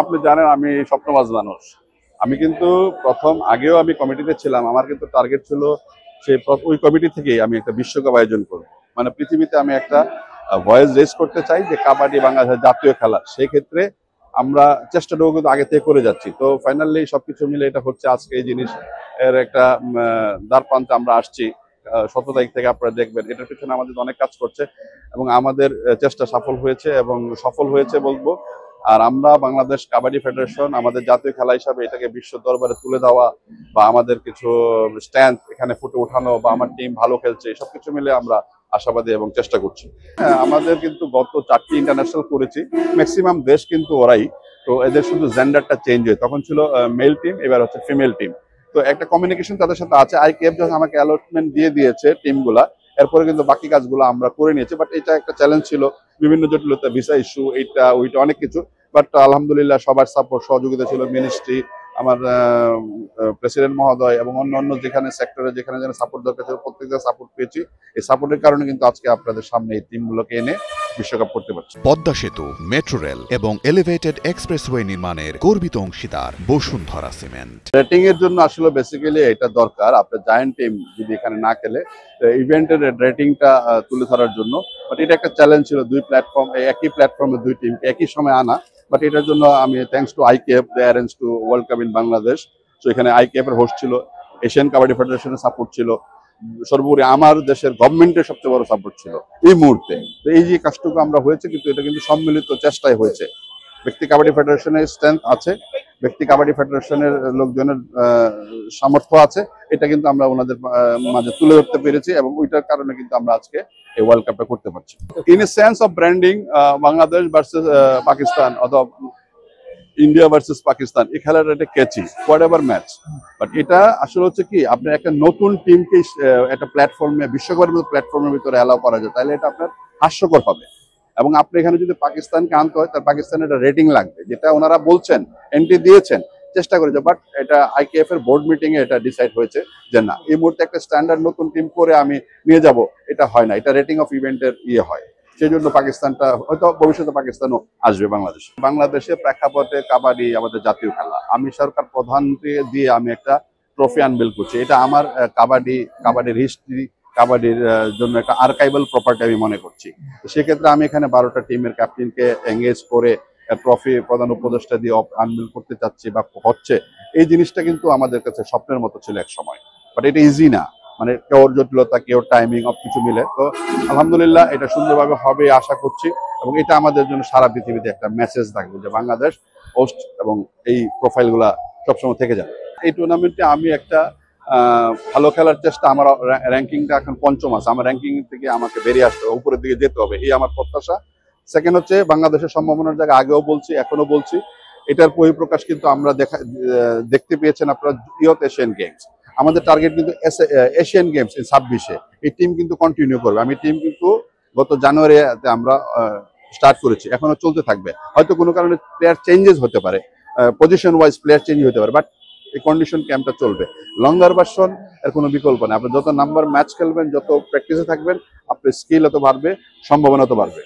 আপনি জানেন আমি স্বপ্নবাজ মানুষ। আমি কিন্তু আগেও আমি কমিটিতে ছিলাম। আমার কিন্তু টার্গেট ছিল ওই কমিটি থেকেই আমি একটা বিশ্বকাপ আয়োজন করব। মানে পৃথিবীতে আমি একটা ভয়েস রেজ করতে চাই যে কাবাডি বাংলাদেশের জাতীয় খেলা। সেই ক্ষেত্রে আমরা চেষ্টাটাও কিন্তু আগে থেকে করে যাচ্ছি। তো ফাইনালি সবকিছু মিলে এটা হচ্ছে আজকে এই জিনিস এর একটা দ্বারপ্রান্তে আমরা আসছি। ১৭ তারিখ থেকে আপনারা দেখবেন এটার পিছনে আমাদের অনেক কাজ করছে এবং আমাদের চেষ্টা সফল হয়েছে বলবো। আর আমরা বাংলাদেশ কাবাডি ফেডারেশন আমাদের জাতীয় খেলা হিসাবে এটাকে বিশ্ব দরবারে তুলে দেওয়া বা আমাদের কিছু স্ট্যান্ড এখানে ফুটে ওঠানো বা আমার টিম ভালো খেলছে সবকিছু মিলে আমরা আশাবাদী এবং চেষ্টা করছি। হ্যাঁ, আমাদের কিন্তু গত 4টি ইন্টারন্যাশনাল করেছি, ম্যাক্সিমাম দেশ কিন্তু ওরাই। তো এদের শুধু জেন্ডারটা চেঞ্জ হয়, তখন ছিল মেল টিম, এবার হচ্ছে ফিমেল টিম। তো একটা কমিউনিকেশন তাদের সাথে আছে। আইকেএফ যখন আমাকে অ্যালটমেন্ট দিয়ে দিয়েছে টিমগুলা, এরপরে কিন্তু বাকি কাজগুলো আমরা করে নিয়েছি। বাট এটা একটা চ্যালেঞ্জ ছিল, বিভিন্ন জটিলতা, ভিসা ইস্যু, এইটা ওইটা অনেক কিছু। বাট আলহামদুলিল্লাহ সবার সাপোর্ট সহযোগিতা ছিল, মিনিস্ট্রি, আমার প্রেসিডেন্ট মহোদয় এবং অন্য যেখানে সেক্টরে যেখানে যেন সাপোর্ট দরকার ছিল প্রত্যেকটা সাপোর্ট পেয়েছি। এই সাপোর্টের কারণে কিন্তু আজকে আপনাদের সামনে এই টিমগুলোকে এনে বিশ্বকাপ করতে পারছি। পদ্মা সেতু, মেট্রো রেল এবং এলিভেটেড এক্সপ্রেসওয়ে নির্মাণের গর্বিত অংশীদার বসুন্ধরা সিমেন্ট। রেটিং এর জন্য আসলে বেসিক্যালি এটা দরকার, আপনার জায়ান্ট টিম যদি এখানে না খেলে ইভেন্টের রেটিংটা তুলে ধরার জন্য। বাট এটা একটা চ্যালেঞ্জ ছিল, একই প্ল্যাটফর্মে দুই টিম একই সময় আনা। বাট এটার জন্য আমি thanks to IKF, they arrange to world cup in Bangladesh. তো এখানে আইকেএফ এর হোস্ট ছিল, এশিয়ান কাবাডি ফেডারেশনের সাপোর্ট ছিল, সর্বোপরি আমার দেশের গভর্নমেন্টের সবচেয়ে বড় সাপোর্ট ছিল এই মুহূর্তে। তো এই যে কাজটুকু আমরা হয়েছে, কিন্তু এটা কিন্তু সম্মিলিত চেষ্টায় হয়েছে। ব্যক্তি কাবাডি ফেডারেশনের স্ট্রেংথ আছে, ব্যক্তি কাবাডি ফেডারেশনের লোকজনের সামর্থ্য আছে, এটা কিন্তু আমরা ওনাদের মাঝে তুলে ধরতে পেরেছি এবং ওইটার কারণে কিন্তু আমরা আজকে এই ওয়ার্ল্ড কাপটা করতে পারছি। In a sense of branding, Bangladesh versus Pakistan অথবা ইন্ডিয়া ভার্সেস পাকিস্তান, এই খেলাটা একটা ক্যাচি হোয়াট এভার ম্যাচ। বাট এটা আসলে হচ্ছে কি, আপনার একটা নতুন টিমকে একটা প্ল্যাটফর্মে, বিশ্বকাপের মতো প্ল্যাটফর্মের ভিতরে অ্যালাউ করা যায়, তাহলে এটা আপনার হাস্যকর হবে। এবং আপনি এখানে যদি পাকিস্তানকে আনতে হয়, তার পাকিস্তানের একটা রেটিং লাগবে, যেটা ওনারা বলছেন, এন্ট্রি দিয়েছেন, চেষ্টা করেছে। বাট এটা আইকেএফ এর বোর্ড মিটিং এ এটা ডিসাইড হয়েছে যে না, এই মুহূর্তে একটা স্ট্যান্ডার্ড নতুন টিম করে আমি নিয়ে যাব, এটা হয় না। এটা রেটিং অফ ইভেন্টের হয়, সেই জন্য পাকিস্তানটা হয়তো ভবিষ্যতে পাকিস্তানও আসবে বাংলাদেশের প্রেক্ষাপটে কাবাডি আমাদের জাতীয় খেলা। আমি সরকার প্রধান দিয়ে আমি একটা ট্রফি আনবেল করছি। এটা আমার কাবাডির হিস্ট্রি, কাবাডির জন্য একটা আর্কাইভাল প্রপার্টি আমি মনে করছি। সেক্ষেত্রে আমি এখানে 12টা টিমের ক্যাপ্টেনকে এঙ্গেজ করে ট্রফি প্রধান উপদেষ্টা দিয়ে আনবেল করতে চাচ্ছি বা হচ্ছে। এই জিনিসটা কিন্তু আমাদের কাছে স্বপ্নের মতো ছিল এক সময়, বাট এটা ইজি না। মানে কেউ জটিলতা, কেউ টাইমিং, সব কিছু মিলে। তো আলহামদুলিল্লাহ এটা সুন্দরভাবে হবে আশা করছি এবং এটা আমাদের জন্য সারা পৃথিবীতে একটা মেসেজ থাকবে যে বাংলাদেশ হোস্ট এবং এই প্রোফাইলগুলা সবসময় থেকে যাবে। এই টুর্নামেন্টে আমি একটা ভালো খেলার চেষ্টা, আমার র্যাঙ্কিংটা এখন 5ম আছে। আমার র্যাঙ্কিং থেকে আমাকে বেরিয়ে আসতে হবে, উপরের দিকে যেতে হবে, এই আমার প্রত্যাশা। সেকেন্ড হচ্ছে বাংলাদেশের সম্ভাবনার জায়গা, আগেও বলছি এখনো বলছি, এটার বহিঃপ্রকাশ কিন্তু আমরা দেখতে পেয়েছেন আপনারা ইয়ত এশিয়ান গেমস। আমাদের টার্গেট কিন্তু এশিয়ান গেমস 26-এ এই টিম কিন্তু কন্টিনিউ করবে। আমি টিম কিন্তু গত জানুয়ারিতে আমরা স্টার্ট করেছি, এখনো চলতে থাকবে। হয়তো কোনো কারণে প্লেয়ার চেঞ্জেস হতে পারে, পজিশন ওয়াইজ প্লেয়ার চেঞ্জ হতে পারে, বাট এই কন্ডিশন ক্যাম্পটা চলবে। লঙ্গার ভার্সন এর কোনো বিকল্প নেই। আপনি যত নাম্বার ম্যাচ খেলবেন, যত প্র্যাকটিসে থাকবেন, আপনার স্কিল অত বাড়বে, সম্ভাবনা তো বাড়বে।